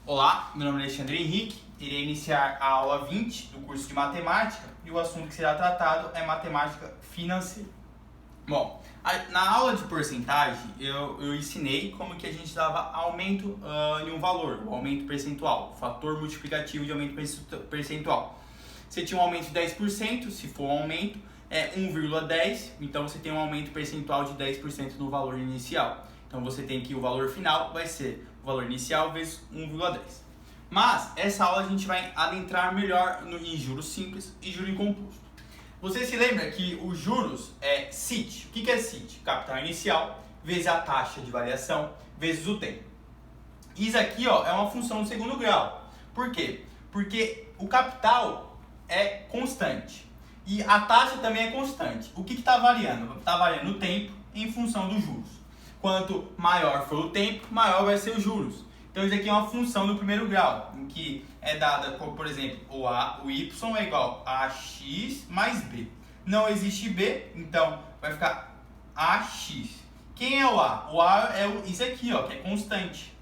Olá, meu nome é Alexandre Henrique, irei iniciar a aula 20 do curso de Matemática e o assunto que será tratado é Matemática Financeira. Bom, na aula de porcentagem eu ensinei como que a gente dava aumento em um valor, o aumento percentual, o fator multiplicativo de aumento percentual. Você tinha um aumento de 10%, se for um aumento é 1,10, então você tem um aumento percentual de 10% no valor inicial. Então você tem que o valor final vai ser o valor inicial vezes 1,10. Mas essa aula a gente vai adentrar melhor em juros simples e juros em composto. Você se lembra que os juros é CIT. O que é CIT? Capital inicial vezes a taxa de variação vezes o tempo. Isso aqui é uma função do segundo grau. Por quê? Porque o capital é constante e a taxa também é constante. O que está variando? Está variando o tempo em função dos juros. Quanto maior for o tempo, maior vai ser os juros. Então isso aqui é uma função do primeiro grau, em que é dada, por exemplo, o y é igual a x mais b. Não existe b, então vai ficar ax. Quem é o a? O a é isso aqui, que é constante.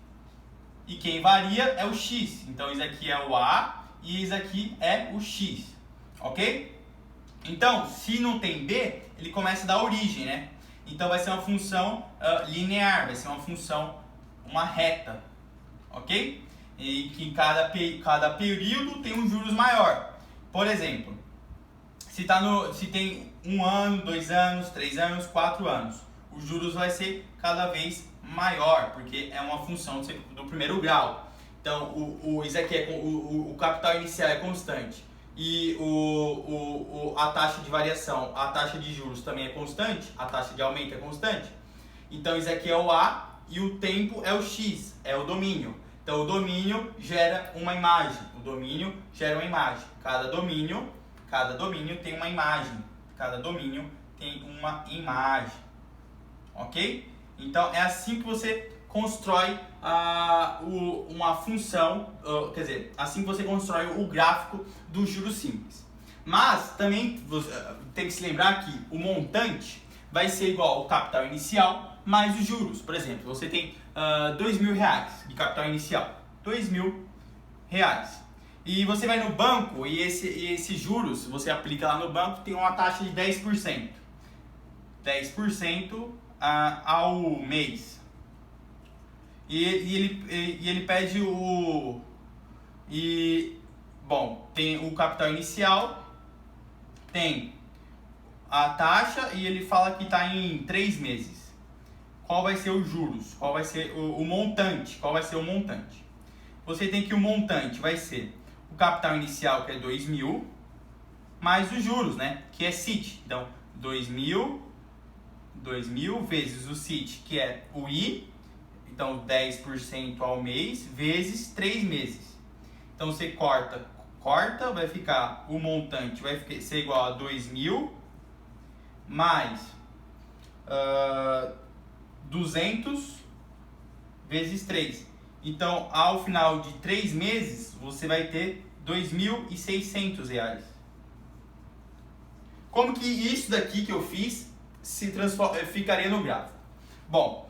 E quem varia é o x. Então isso aqui é o a e isso aqui é o x. Ok? Então, se não tem b, ele começa da origem, né? Então vai ser uma função linear, vai ser uma reta, ok? E que em cada período tem um juros maior. Por exemplo, se tem 1 ano, 2 anos, 3 anos, 4 anos, os juros vai ser cada vez maior, porque é uma função do primeiro grau. Então isso aqui o capital inicial é constante. E a taxa de variação, a taxa de juros também é constante, a taxa de aumento é constante. Então isso aqui é o A e o tempo é o X, é o domínio. Então o domínio gera uma imagem, Cada domínio tem uma imagem, ok? Então é assim que você constrói uma função, assim que você constrói o gráfico dos juros simples. Mas também tem que se lembrar que o montante vai ser igual ao capital inicial mais os juros. Por exemplo, você tem R$2.000 de capital inicial, R$2.000. E você vai no banco e esses juros, você aplica lá no banco, tem uma taxa de 10%. 10% ao mês. E ele pede tem o capital inicial, tem a taxa e ele fala que está em 3 meses. Qual vai ser os juros? Qual vai ser o montante? Você tem que o montante vai ser o capital inicial, que é 2.000, mais os juros, né? Que é CIT. Então, 2.000 vezes o CIT, que é o I. Então, 10% ao mês vezes 3 meses. Então, você corta, vai ficar, o montante vai ser igual a 2.000 mais 200 vezes 3. Então, ao final de 3 meses, você vai ter R$2.600. Como que isso daqui que eu fiz ficaria no gráfico? Bom,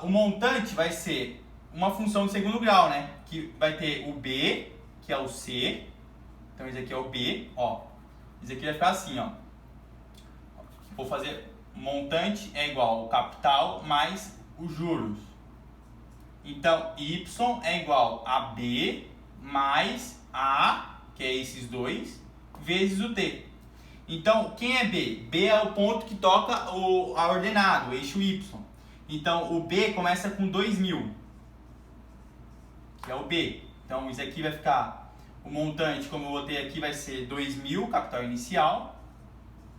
o montante vai ser uma função do segundo grau, né? Que vai ter o B, que é o C. Então, esse aqui é o B, Esse aqui vai ficar assim, Vou fazer montante é igual ao capital mais os juros. Então, Y é igual a B mais A, que é esses dois, vezes o T. Então, quem é B? B é o ponto que toca a ordenada, o eixo Y. Então, o B começa com 2.000, que é o B. Então, isso aqui vai ficar, o montante, como eu botei aqui, vai ser 2.000, capital inicial,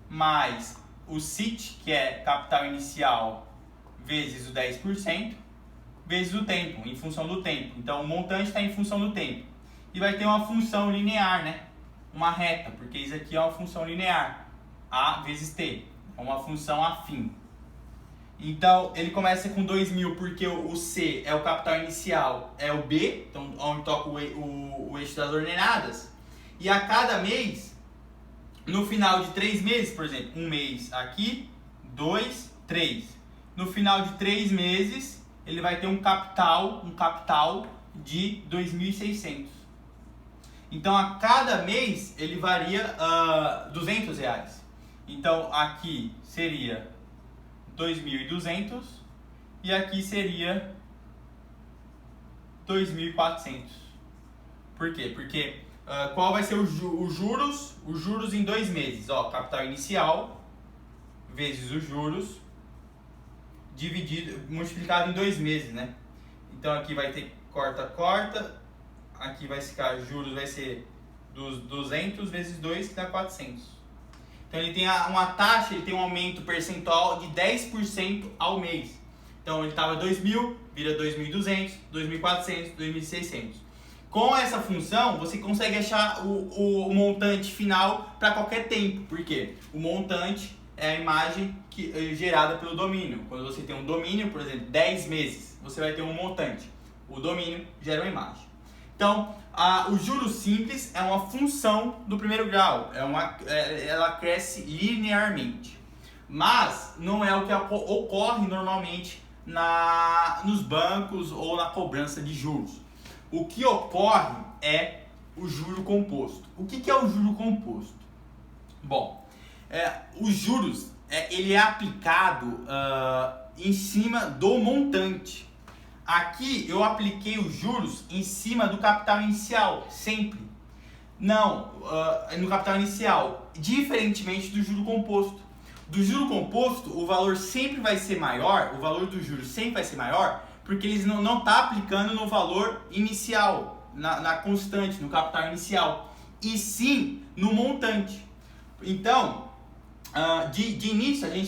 mais o CIT, que é capital inicial, vezes o 10%, vezes o tempo, em função do tempo. Então, o montante está em função do tempo. E vai ter uma função linear, né? Uma reta, porque isso aqui é uma função linear. A vezes T, é uma função afim. Então, ele começa com 2.000 porque o C é o capital inicial, é o B, então onde toca o eixo das ordenadas. E a cada mês, no final de 3 meses, por exemplo, um mês aqui, 2, 3. No final de 3 meses, ele vai ter um capital de 2.600. Então, a cada mês, ele varia R$200. Então, aqui seria 2.200 e aqui seria 2.400. Por quê? Porque qual vai ser os juros? Os juros em 2 meses. Ó, capital inicial vezes os juros multiplicado em 2 meses, né? Então aqui vai ter corta, aqui vai ficar juros, vai ser dos 200 vezes 2, que dá 400. Então ele tem uma taxa, ele tem um aumento percentual de 10% ao mês. Então ele estava 2.000, vira 2.200, 2.400, 2.600. Com essa função, você consegue achar o montante final para qualquer tempo. Por quê? O montante é a imagem gerada pelo domínio. Quando você tem um domínio, por exemplo, 10 meses, você vai ter um montante. O domínio gera uma imagem. Então, o juros simples é uma função do primeiro grau. Ela cresce linearmente. Mas não é o que ocorre normalmente nos bancos ou na cobrança de juros. O que ocorre é o juro composto. O que é o juro composto? Bom, os juros ele é aplicado em cima do montante. Aqui eu apliquei os juros em cima do capital inicial, sempre. Não, no capital inicial, diferentemente do juro composto. Do juro composto, o valor sempre vai ser maior, o valor do juro sempre vai ser maior, porque eles não estão aplicando no valor inicial, na constante, no capital inicial, e sim no montante. Então, de início, a gente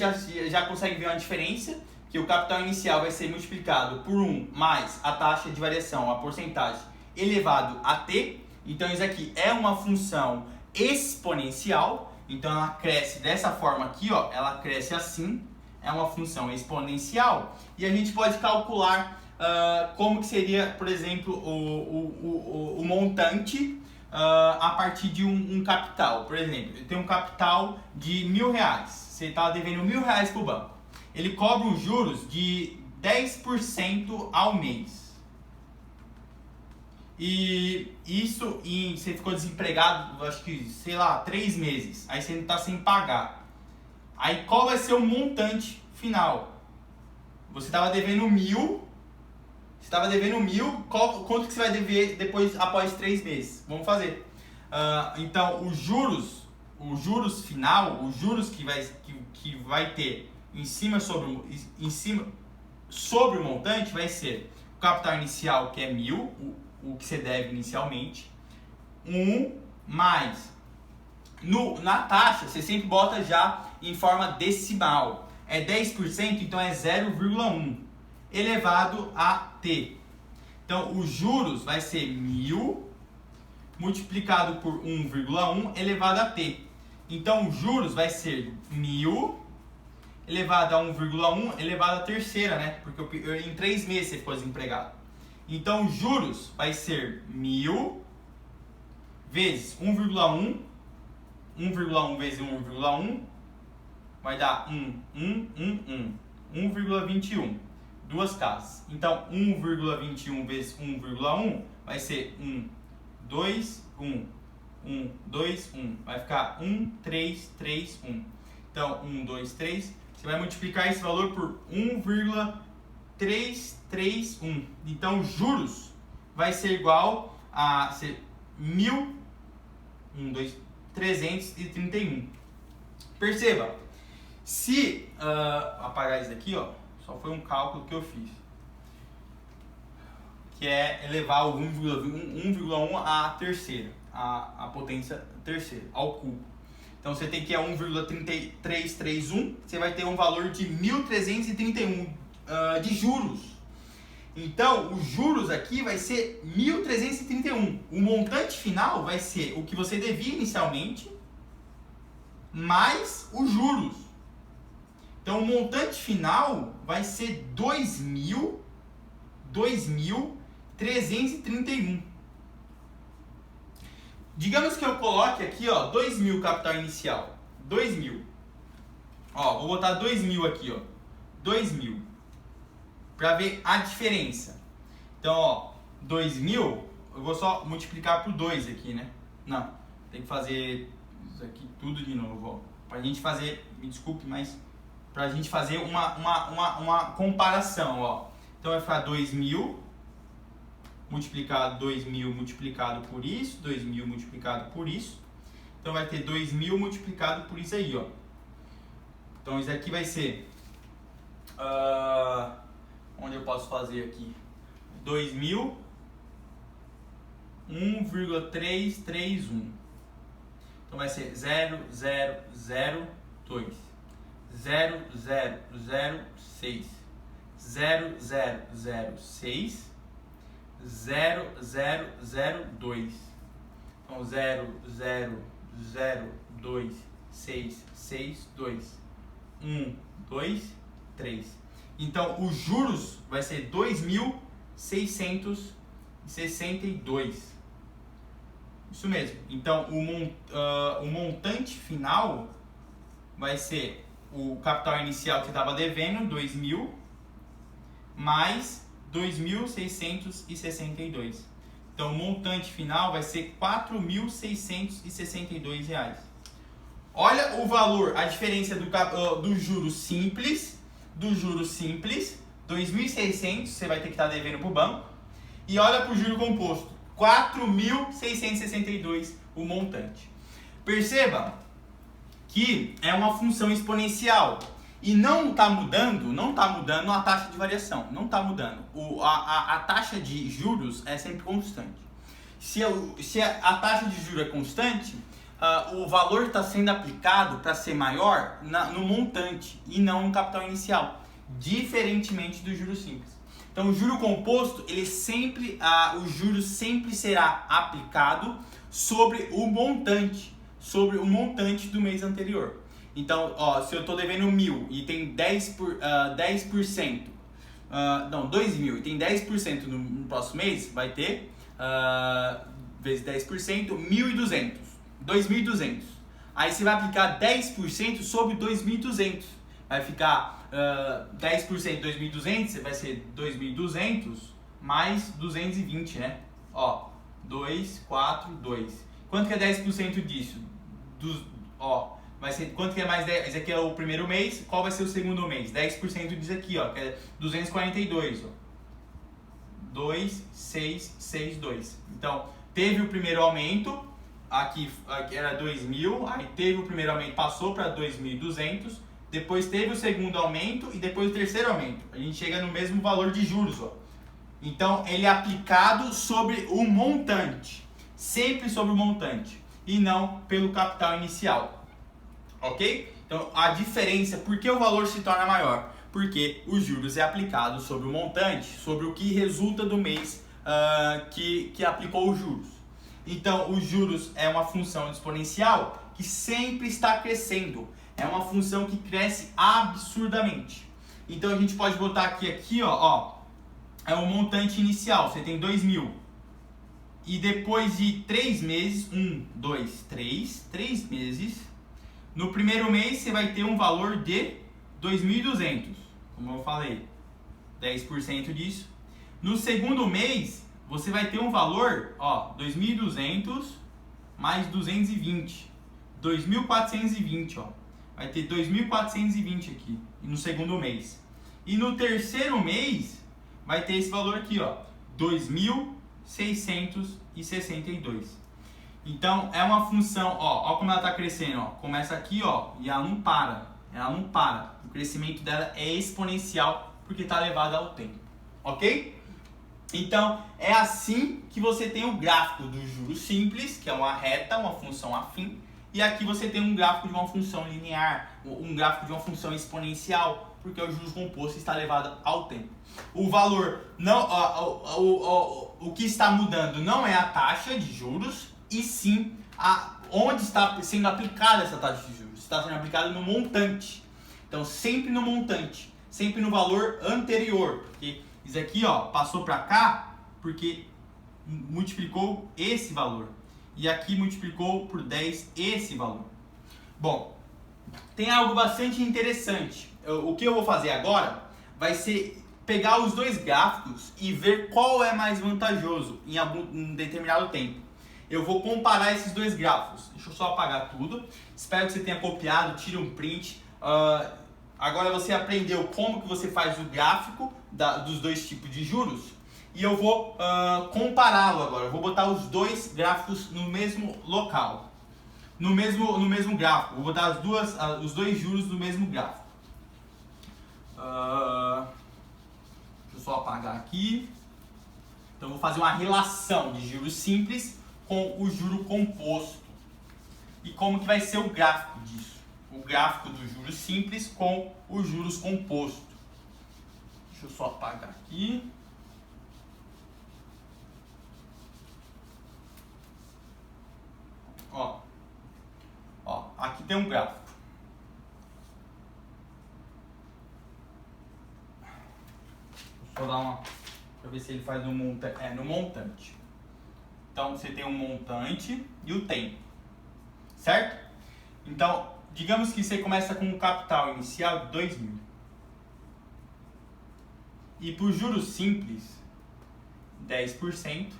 já consegue ver uma diferença, que o capital inicial vai ser multiplicado por 1 mais a taxa de variação, a porcentagem, elevado a t. Então, isso aqui é uma função exponencial. Então, ela cresce dessa forma aqui, ó, ela cresce assim, é uma função exponencial. E a gente pode calcular como que seria, por exemplo, o montante a partir de um capital. Por exemplo, tem um capital de R$1.000, você está devendo R$1.000 para o banco. Ele cobra os juros de 10% ao mês. E isso, você ficou desempregado, acho que, sei lá, 3 meses. Aí você está sem pagar. Aí qual vai ser o montante final? Você estava devendo 1.000. Você estava devendo 1.000. Quanto que você vai dever depois, após 3 meses? Vamos fazer. Então, os juros final, os juros que vai ter em cima sobre o montante vai ser o capital inicial, que é 1.000, o que você deve inicialmente, 1 mais, na taxa, você sempre bota já em forma decimal, é 10%, então é 0,1, elevado a t. Então, os juros vai ser 1.000 multiplicado por 1,1 elevado a t. Então, os juros vai ser 1.000 elevado a 1,1 elevado a terceira, né? Porque em 3 meses você ficou desempregado. Então, os juros vai ser 1.000 vezes 1,1. 1,1 vezes 1,1 vai dar 1,21. Duas casas. Então, 1,21 vezes 1,1 vai ser 1, 2, 1. 1, 2, 1. Vai ficar 1, 3, 3, 1. Então, 1, 2, 3. Você vai multiplicar esse valor por 1,331. Então, juros vai ser igual a 331. Perceba, se apagar isso daqui, ó, só foi um cálculo que eu fiz, que é elevar o 1,1 à terceira, a potência terceira, ao cubo. Então você tem que 1,3331, você vai ter um valor de 1.331 de juros. Então os juros aqui vai ser 1.331. O montante final vai ser o que você devia inicialmente, mais os juros. Então o montante final vai ser 2.331. Digamos que eu coloque aqui, ó, 2.000 capital inicial. 2.000. Ó, vou botar 2.000 aqui, ó. 2.000. Para ver a diferença. Então, ó, 2.000, eu vou só multiplicar por 2 aqui, né? Não, tem que fazer isso aqui tudo de novo, ó. Pra gente fazer, me desculpe, mas pra gente fazer uma comparação, ó. Então vai ficar 2.000 multiplicado por isso, 2.000 multiplicado por isso. Então vai ter 2.000 multiplicado por isso aí, ó. Então isso aqui vai ser... onde eu posso fazer aqui? 2.000, 1,331. Então vai ser 0,002, 0,006, 0,006, 0,002. Então 0,02662, 1, 2, 3. Então os juros vai ser 2.662. Isso mesmo. Então o montante final vai ser o capital inicial que você estava devendo, 2.000, mais 2.662. Então o montante final vai ser R$ 4.662. Olha o valor, a diferença do juro simples, 2.600 você vai ter que estar devendo para o banco. E olha para o juro composto, 4.662 o montante. Perceba que é uma função exponencial e não está mudando a taxa de variação, não está mudando. A taxa de juros é sempre constante. Se a taxa de juros é constante, o valor está sendo aplicado para ser maior no montante e não no capital inicial, diferentemente do juro simples. Então o juro composto, o juro sempre será aplicado sobre o montante do mês anterior. Então, ó, se eu estou devendo 1.000 e tem 10%, não, 2.000 e tem 10% no próximo mês, vai ter vezes 10%, 1.200, 2.200. Aí você vai aplicar 10% sobre 2.200, vai ficar 10% de 2.200, vai ser 2.200 mais 220, né? Ó, 2, 4, 2. Quanto que é 10% disso? Vai ser, quanto que é mais 10? Esse aqui é o primeiro mês, qual vai ser o segundo mês? 10% disso aqui, ó, que é 242, ó. 2, 6, 6, 2. Então, teve o primeiro aumento, aqui era 2.000, aí teve o primeiro aumento, passou para 2.200, depois teve o segundo aumento e depois o terceiro aumento. A gente chega no mesmo valor de juros, ó. Então, ele é aplicado sobre o montante, sempre sobre o montante, e não pelo capital inicial. Ok? Então, a diferença, por que o valor se torna maior? Porque os juros é aplicado sobre o montante, sobre o que resulta do mês que aplicou os juros. Então, os juros é uma função exponencial que sempre está crescendo. É uma função que cresce absurdamente. Então, a gente pode botar aqui ó, é o montante inicial. Você tem 2.000. E depois de 3 meses, 1, 2, 3 meses, no primeiro mês você vai ter um valor de 2.200, como eu falei, 10% disso. No segundo mês, você vai ter um valor, ó, 2.200 mais 220, 2.420, ó. Vai ter 2.420 aqui no segundo mês. E no terceiro mês, vai ter esse valor aqui, ó, 2.662. Então, é uma função, ó como ela está crescendo, ó. Começa aqui, ó, e ela não para. O crescimento dela é exponencial porque está levado ao tempo, ok? Então, é assim que você tem o gráfico do juros simples, que é uma reta, uma função afim, e aqui você tem um gráfico de uma função linear, um gráfico de uma função exponencial, porque o juros composto está levado ao tempo. O valor, o que está mudando não é a taxa de juros, e sim onde está sendo aplicada essa taxa de juros. Está sendo aplicada no montante. Então, sempre no montante, sempre no valor anterior, porque isso aqui, ó, passou para cá porque multiplicou esse valor. E aqui multiplicou por 10 esse valor. Bom, tem algo bastante interessante. O que eu vou fazer agora vai ser pegar os dois gráficos e ver qual é mais vantajoso em algum determinado tempo. Eu vou comparar esses dois gráficos. Deixa eu só apagar tudo. Espero que você tenha copiado, tire um print. Agora você aprendeu como que você faz o gráfico dos dois tipos de juros. E eu vou compará-lo agora. Eu vou botar os dois gráficos no mesmo local. No mesmo gráfico. Vou botar os dois juros no mesmo gráfico. Deixa eu só apagar aqui. Então, eu vou fazer uma relação de juros simples com o juro composto. E como que vai ser o gráfico disso? O gráfico dos juros simples com os juros compostos. Deixa eu só apagar aqui. Ó, aqui tem um gráfico. Vou dar uma para ver se ele faz no montante. Então você tem um montante e o tempo, certo? Então, digamos que você começa com um capital inicial de 2.000. E por juros simples, 10%,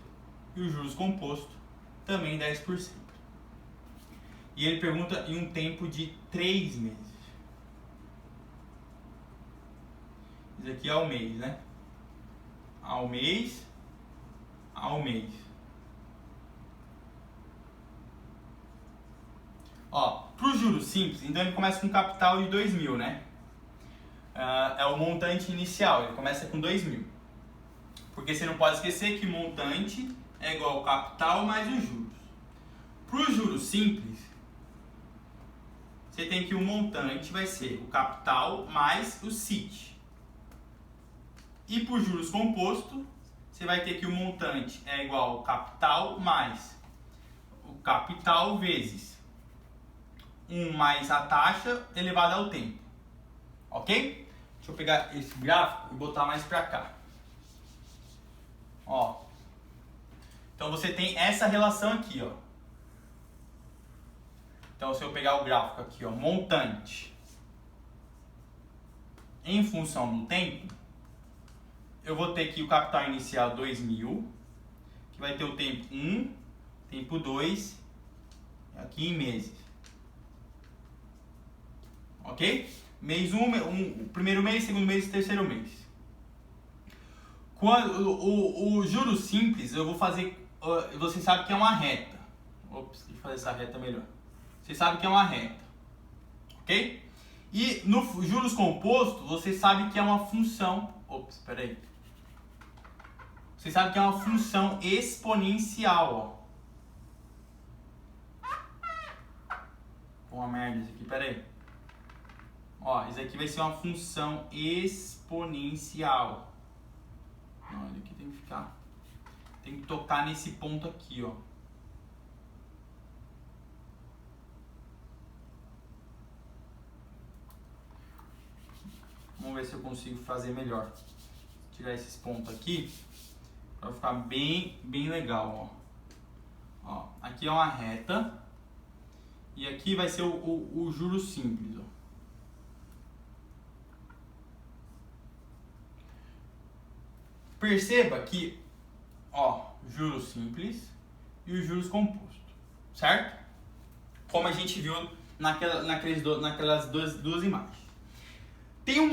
e os juros compostos, também 10%. E ele pergunta em um tempo de 3 meses. Isso aqui é o mês, né? Ao mês. Para o juros simples, então ele começa com um capital de 2.000, né? É o montante inicial, ele começa com 2.000. Porque você não pode esquecer que o montante é igual ao capital mais os juros. Para o juros simples, você tem que o montante vai ser o capital mais o CIT. E por juros composto, você vai ter que o montante é igual ao capital mais o capital vezes 1 mais a taxa elevada ao tempo. Ok? Deixa eu pegar esse gráfico e botar mais para cá. Então você tem essa relação aqui, ó. Então se eu pegar o gráfico aqui, ó, montante em função do tempo, eu vou ter aqui o capital inicial 2.000, que vai ter o tempo 1, tempo 2, aqui em meses. Ok? Mês 1, primeiro mês, segundo mês e terceiro mês. Quando o juros simples, eu vou fazer, você sabe que é uma reta. Deixa eu fazer essa reta melhor. Você sabe que é uma reta. Ok? E no juros composto, você sabe que é uma função. Espera aí. Você sabe que é uma função exponencial, Uma merda isso aqui, pera aí. Isso aqui vai ser uma função exponencial. Não, ele aqui tem que ficar... Tem que tocar nesse ponto aqui, ó. Vamos ver se eu consigo fazer melhor. Tirar esses pontos aqui. Vai ficar bem legal, ó. Aqui é uma reta e aqui vai ser o juro simples, ó. Perceba que, juros simples e os juros compostos, certo? Como a gente viu naquelas duas imagens. Tem um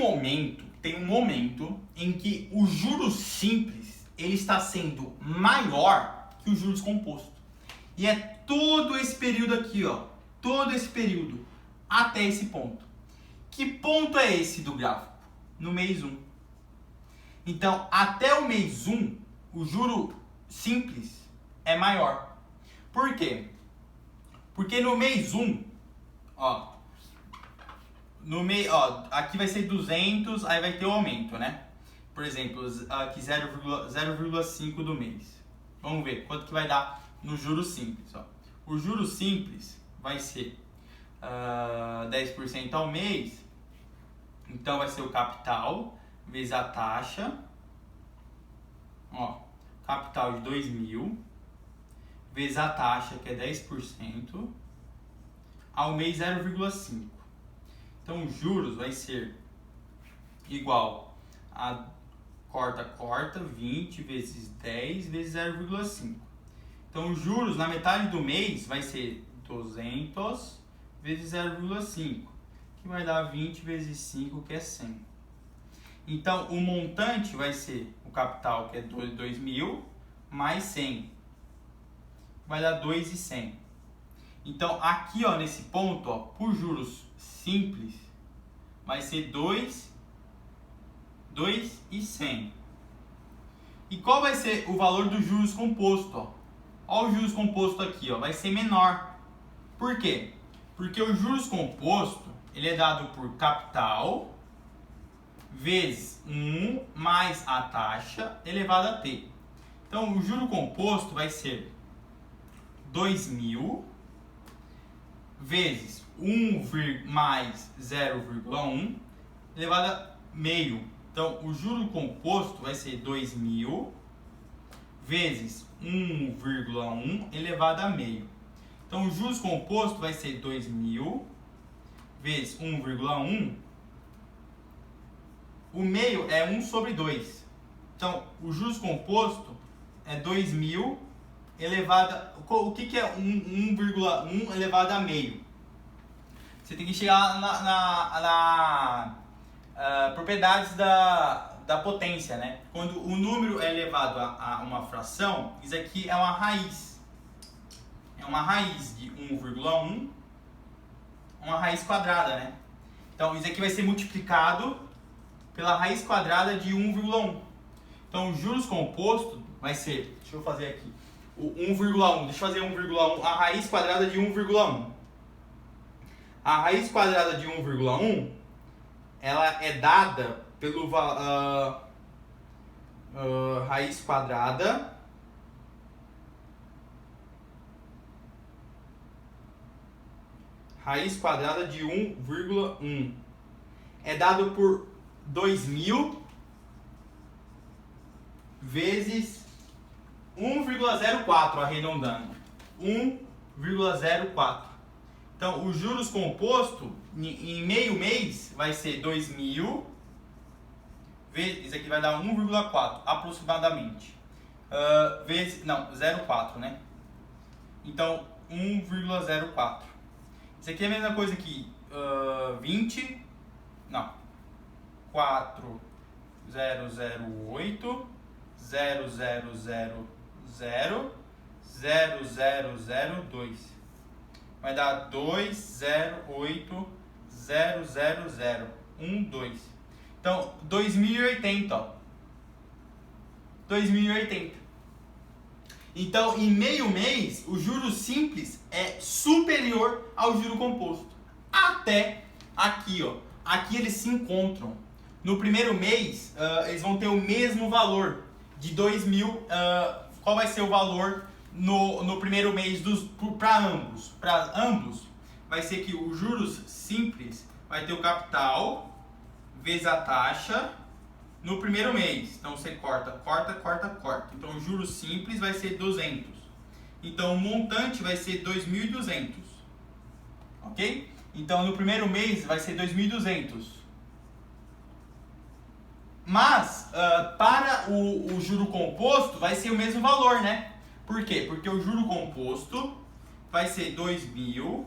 momento em que o juros simples ele está sendo maior que os juros compostos. E é todo esse período aqui, ó. Todo esse período até esse ponto. Que ponto é esse do gráfico? No mês 1. Então, até o mês 1, o juro simples é maior. Por quê? Porque no mês 1, aqui vai ser 200, aí vai ter o aumento, né? Por exemplo, aqui 0,5 do mês. Vamos ver quanto que vai dar no juro simples, ó. O juro simples vai ser 10% ao mês, então vai ser o capital vezes a taxa, capital de 2.000 vezes a taxa, que é 10%, ao mês 0,5. Então, os juros vai ser igual a corta, corta, 20 vezes 10 vezes 0,5. Então, os juros na metade do mês vai ser 200 vezes 0,5, que vai dar 20 vezes 5, que é 100. Então, o montante vai ser o capital, que é 2.000, mais 100. Vai dar 2.100. Então, aqui, ó, nesse ponto, ó, por juros simples, vai ser 2.100. E qual vai ser o valor dos juros composto, ó? Olha o juros composto aqui, ó, vai ser menor. Por quê? Porque o juros composto, ele é dado por capital vezes 1 mais a taxa elevado a t. Então, o juro composto vai ser 2.000 vezes 1 mais 0,1 elevado a meio. Então, o juro composto vai ser 2.000 vezes 1,1 elevado a meio. Então, o juros composto vai ser 2.000 vezes 1,1. O meio é 1 sobre 2. Então, o juros composto é 2.000 elevado a... O que é 1,1 elevado a meio? Você tem que chegar na propriedades da potência, né? Quando o número é elevado a uma fração, isso aqui é uma raiz. É uma raiz de 1,1, uma raiz quadrada, né? Então, isso aqui vai ser multiplicado pela raiz quadrada de 1,1. Então, o juros composto vai ser, deixa eu fazer aqui, o 1,1, deixa eu fazer 1,1, a raiz quadrada de 1,1. A raiz quadrada de 1,1, ela é dada pelo raiz quadrada de 1,1 é dado por 2.000 vezes 1,04, arredondando, 1,04. Então, o juros composto em meio mês vai ser 2.000 vezes, isso aqui vai dar 1,4 aproximadamente, vezes, não, 0,4, né? Então, 1,04. Isso aqui é a mesma coisa que 20, não, 4.008, 0.000.0.002. Vai dar 2.080.000.12. Então, 2080, ó. 2080. Então, em meio mês, o juros simples é superior ao juro composto. Até aqui, ó. Aqui eles se encontram. No primeiro mês, eles vão ter o mesmo valor de 2.000. Qual vai ser o valor no primeiro mês para ambos? Para ambos, vai ser que o juros simples vai ter o capital vezes a taxa no primeiro mês. Então, você corta, corta, corta, corta. Então, o juros simples vai ser 200. Então, o montante vai ser 2.200. Ok? Então, no primeiro mês vai ser 2.200. Mas, para o juro composto, vai ser o mesmo valor, né? Por quê? Porque o juro composto vai ser 2.000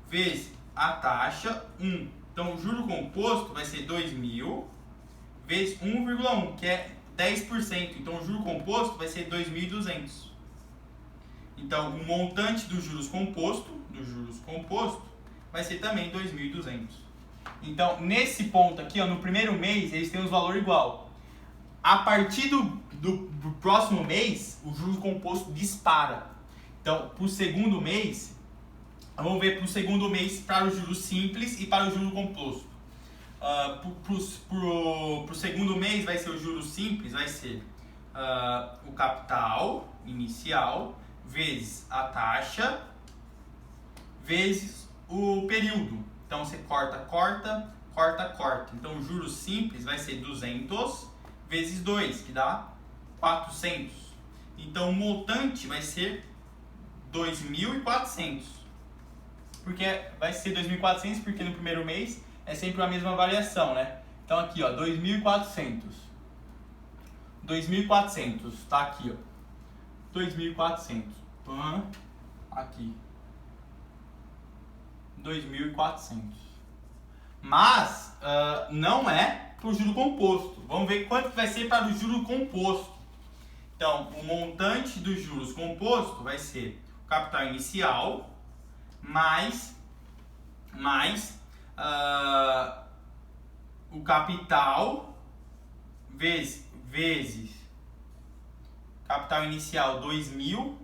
vezes a taxa 1. Então, o juro composto vai ser 2.000 vezes 1,1, que é 10%. Então, o juro composto vai ser 2.200. Então, o montante do juros composto vai ser também 2.200. Então, nesse ponto aqui, ó, no primeiro mês, eles têm os valores igual. A partir do próximo mês, o juros composto dispara. Então, para o segundo mês, vamos ver para o segundo mês para o juros simples e para o juros composto. Para o segundo mês vai ser o juros simples, vai ser o capital inicial vezes a taxa vezes o período. Então, você corta, corta, corta, corta. Então, o juros simples vai ser 200 vezes 2, que dá 400. Então, o montante vai ser 2.400. Porque vai ser 2.400 porque no primeiro mês é sempre a mesma variação, né? Então, aqui, ó, 2.400. 2.400, tá aqui, ó. 2.400. Aqui. 2.400. Mas não é para o juro composto. Vamos ver quanto que vai ser para o juro composto. Então, o montante dos juros composto vai ser o capital inicial mais o capital vezes capital inicial 2.000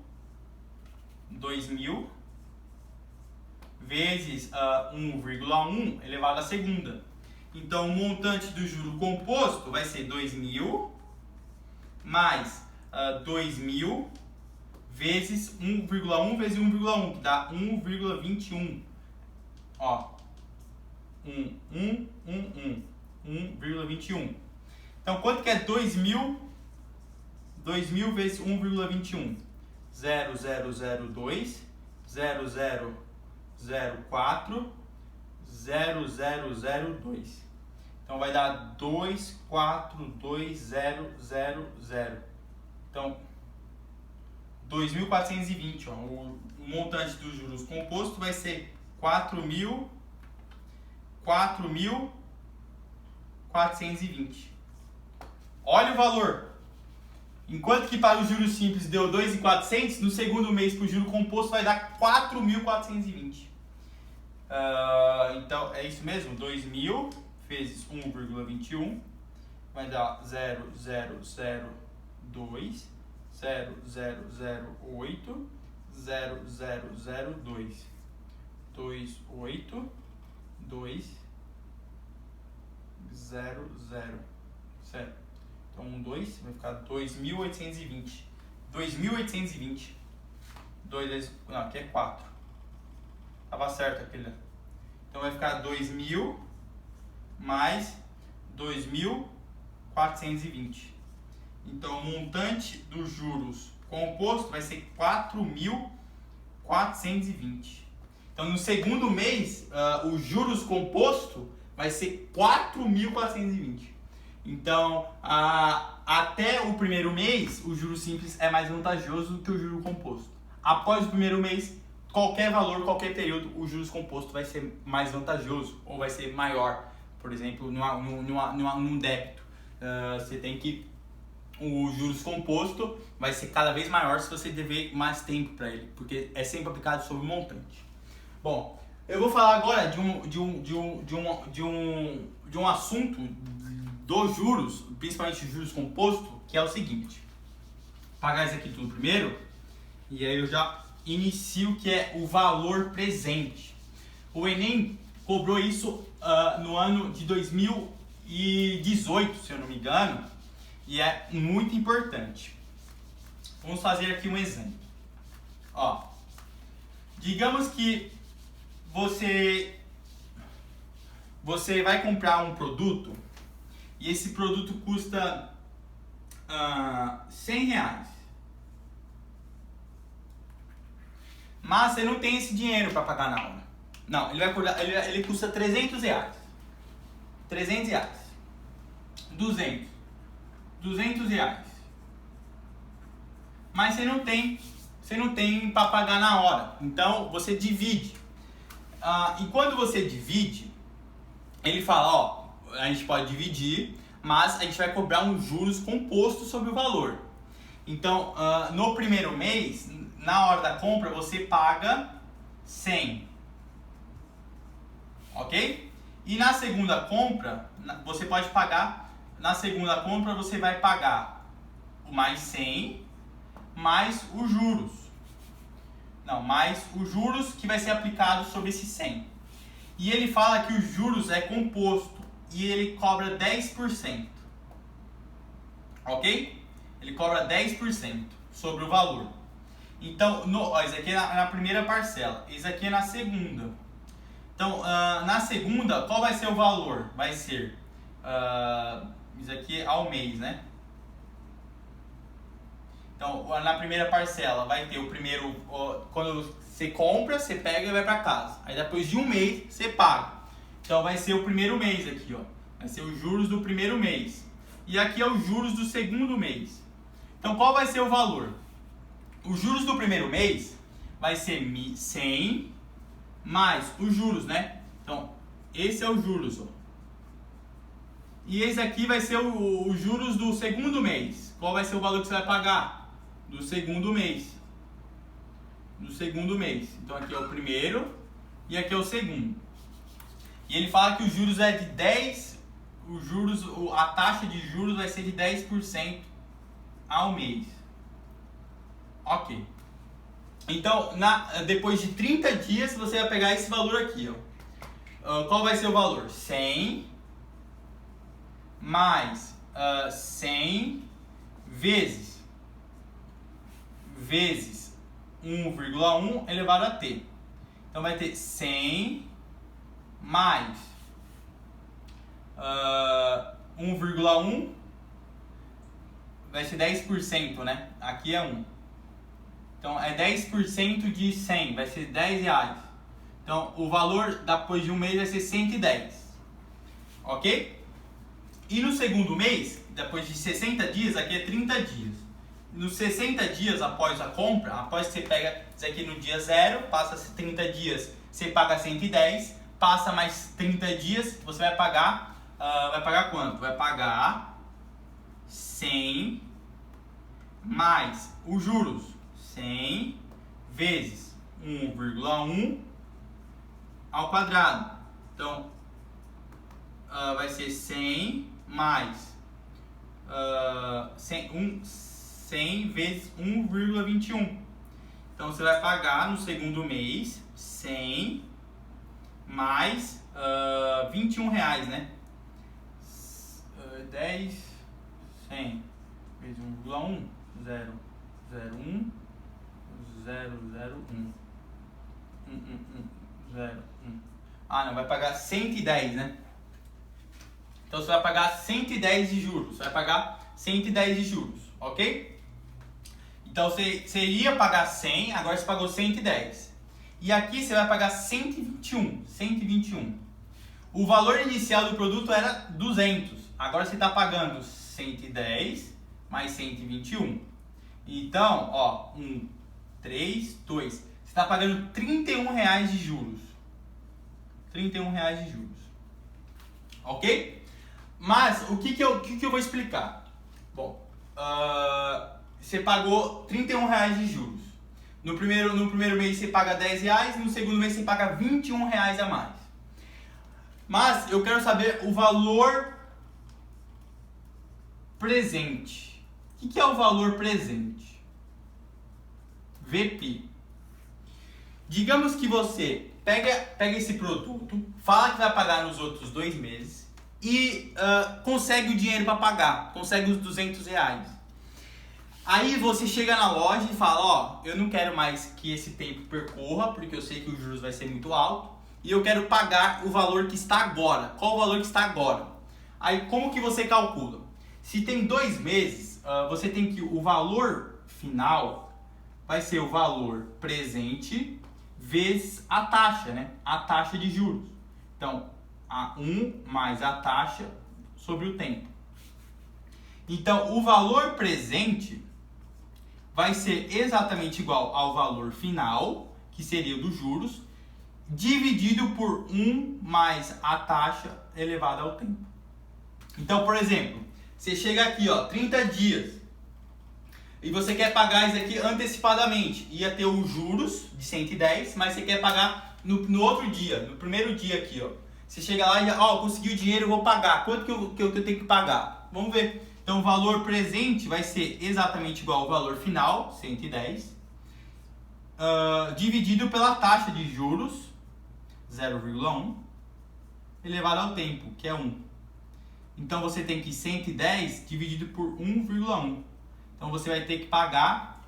vezes 1,1 elevado à segunda. Então, o montante do juro composto vai ser 2.000 mais 2.000 vezes 1,1 vezes 1,1, que dá 1,21. Ó, 1,21. Então, quanto que é 2.000 vezes 1,21? 0,002, 0,004, 0,002. Então, vai dar 242,000. Então, 2.420. O montante dos juros composto vai ser 4.420. Olha o valor. Enquanto que para o juros simples deu 2.400, no segundo mês para o juro composto vai dar 4.420. Então é isso mesmo, 2.000 vezes 1,21 vai dar 0,002, 0,008, 0,002, 282,00. Certo? Então 2 vai ficar 2.820. 2.820. Não, aqui é 4. Tava certo aquele. Então vai ficar 2.000 mais 2.420. Então o montante dos juros composto vai ser 4.420. Então no segundo mês, os juros composto vai ser 4.420. Então, até o primeiro mês, o juro simples é mais vantajoso do que o juro composto. Após o primeiro mês, qualquer valor, qualquer período, o juros composto vai ser mais vantajoso ou vai ser maior. Por exemplo, num débito, você tem que o juros composto vai ser cada vez maior se você dever mais tempo para ele, porque é sempre aplicado sobre o montante. Bom, eu vou falar agora de um assunto dos juros, principalmente juros composto, que é o seguinte. Vou pagar isso aqui tudo primeiro, e aí eu já inicio que é o valor presente. O Enem cobrou isso no ano de 2018, se eu não me engano, e é muito importante. Vamos fazer aqui um exemplo. Ó, digamos que você vai comprar um produto e esse produto custa R$100. Mas você não tem esse dinheiro para pagar na hora. Não, ele custa R$300. R$300. 200 reais. Mas você não tem para pagar na hora. Então você divide. E quando você divide, ele fala, ó, a gente pode dividir, mas a gente vai cobrar um juros composto sobre o valor. Então, no primeiro mês, na hora da compra, você paga 100. Ok? E na segunda compra, você pode pagar, na segunda compra você vai pagar o mais 100, mais os juros. Não, mais os juros que vai ser aplicado sobre esse 100. E ele fala que os juros é composto e ele cobra 10%. Ok? Ele cobra 10% sobre o valor. Então, isso aqui é na primeira parcela. Isso aqui é na segunda. Então, na segunda, qual vai ser o valor? Vai ser, isso aqui é ao mês, né? Então, na primeira parcela vai ter o primeiro, quando você compra, você pega e vai para casa. Aí depois de um mês, você paga. Então vai ser o primeiro mês aqui, ó. Vai ser os juros do primeiro mês. e aqui é os juros do segundo mês. Então qual vai ser o valor? Os juros do primeiro mês vai ser 100 mais os juros, né? Então esse é os juros, ó. E esse aqui vai ser os juros do segundo mês. Qual vai ser o valor que você vai pagar? Do segundo mês. Do segundo mês. Então aqui é o primeiro e aqui é o segundo. E ele fala que os juros é de 10, os juros, a taxa de juros vai ser de 10% ao mês. Ok. Então, depois de 30 dias, você vai pegar esse valor aqui, ó. Qual vai ser o valor? 100 mais 100 vezes 1,1 elevado a t. Então vai ter 100 mais 1,1 vai ser 10%, né? Aqui é 1. Então é 10% de 100, vai ser 10 reais. Então o valor depois de um mês vai ser 110. Ok? E no segundo mês, depois de 60 dias, aqui é 30 dias. Nos 60 dias após a compra, após que você pega isso aqui no dia 0, passa 30 dias, você paga 110, passa mais 30 dias, você vai pagar quanto? Vai pagar 100 mais os juros, 100 vezes 1,1 ao quadrado. Então, vai ser 100 mais 100 vezes 1,21. Então você vai pagar no segundo mês 100 mais 21 reais, né? 10, 100 vezes 1,1, 0, 0, 1, 0, 0, 1, 0, 1. Ah, não, vai pagar 110, né? Então você vai pagar 110 de juros. Você vai pagar 110 de juros, ok? Então você ia pagar 100, agora você pagou 110. E aqui você vai pagar 121. O valor inicial do produto era 200. Agora você está pagando 110 mais 121. Então, ó, 1, 3, 2. Você está pagando R$31 de juros. R$31 de juros. Ok? Mas o que eu vou explicar? Bom, você pagou R$31 de juros. No primeiro mês você paga R$10, no segundo mês você paga R$21 a mais. Mas eu quero saber o valor presente. O que é o valor presente? VP. Digamos que você pega esse produto, fala que vai pagar nos outros 2 meses e consegue o dinheiro para pagar, consegue os R$200. Aí você chega na loja e fala, ó, eu não quero mais que esse tempo percorra, porque eu sei que os juros vai ser muito alto, e eu quero pagar o valor que está agora. Qual o valor que está agora? Aí como que você calcula? Se tem 2 meses, você tem que o valor final vai ser o valor presente vezes a taxa, né? A taxa de juros. Então, a 1 mais a taxa sobre o tempo. Então, o valor presente vai ser exatamente igual ao valor final, que seria o dos juros, dividido por 1 mais a taxa elevada ao tempo. Então, por exemplo, você chega aqui, ó, 30 dias, e você quer pagar isso aqui antecipadamente. Ia ter os juros de 110, mas você quer pagar no outro dia, no primeiro dia aqui, ó. Você chega lá e, ó, consegui o dinheiro, eu vou pagar. Quanto que eu tenho que pagar? Vamos ver. Então, o valor presente vai ser exatamente igual ao valor final, 110, dividido pela taxa de juros, 0,1, elevado ao tempo, que é 1. Então, você tem que 110 dividido por 1,1. Então, você vai ter que pagar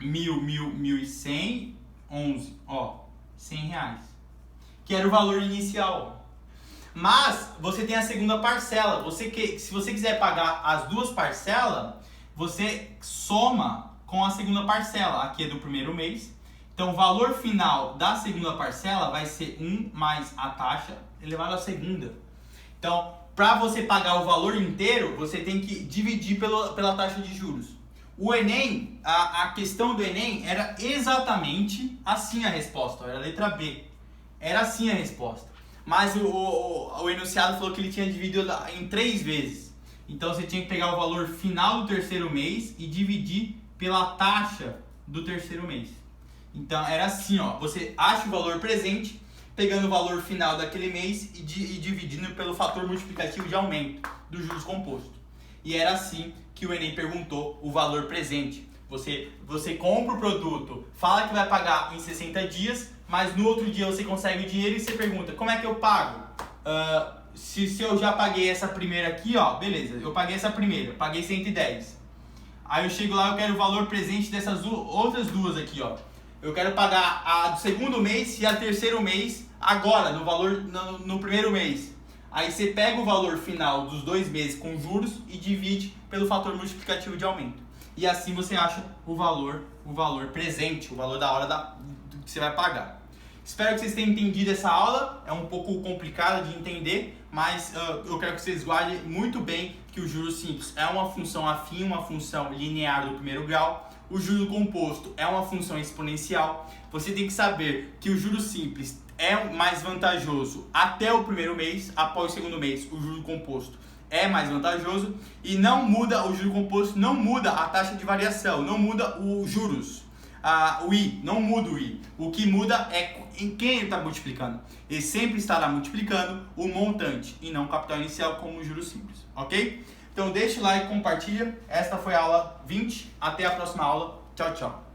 1.100, 11, ó, R$100, que era o valor inicial. Mas você tem a segunda parcela. Se você quiser pagar as 2 parcelas, você soma com a segunda parcela. Aqui é do primeiro mês. Então o valor final da segunda parcela vai ser 1 mais a taxa elevado à segunda. Então, para você pagar o valor inteiro, você tem que dividir pela taxa de juros. O Enem, a questão do Enem era exatamente assim a resposta, era a letra B. Era assim a resposta. Mas o enunciado falou que ele tinha dividido em 3 vezes. Então você tinha que pegar o valor final do terceiro mês e dividir pela taxa do terceiro mês. Então era assim, ó, você acha o valor presente, pegando o valor final daquele mês e dividindo pelo fator multiplicativo de aumento do juros composto. E era assim que o Enem perguntou o valor presente. Você compra o produto, fala que vai pagar em 60 dias, mas no outro dia você consegue o dinheiro e você pergunta, como é que eu pago? Se eu já paguei essa primeira aqui, ó, beleza, eu paguei essa primeira, paguei 110. Aí eu chego lá, eu quero o valor presente dessas outras duas aqui, ó. Eu quero pagar a do segundo mês e a do terceiro mês agora, no primeiro mês. Aí você pega o valor final dos 2 meses com juros e divide pelo fator multiplicativo de aumento. E assim você acha o valor presente, o valor da hora que você vai pagar. Espero que vocês tenham entendido essa aula, é um pouco complicado de entender, mas eu quero que vocês guardem muito bem que o juros simples é uma função afim, uma função linear do primeiro grau. O juro composto é uma função exponencial. Você tem que saber que o juro simples é mais vantajoso até o primeiro mês, após o segundo mês o juro composto é mais vantajoso e não muda o juro composto, não muda a taxa de variação, não muda os juros. O I, não muda o I. O que muda é em quem ele está multiplicando. Ele sempre estará multiplicando o montante e não o capital inicial como o juros simples, ok? Então deixa o like, compartilha. Esta foi a aula 20. Até a próxima aula. Tchau, tchau.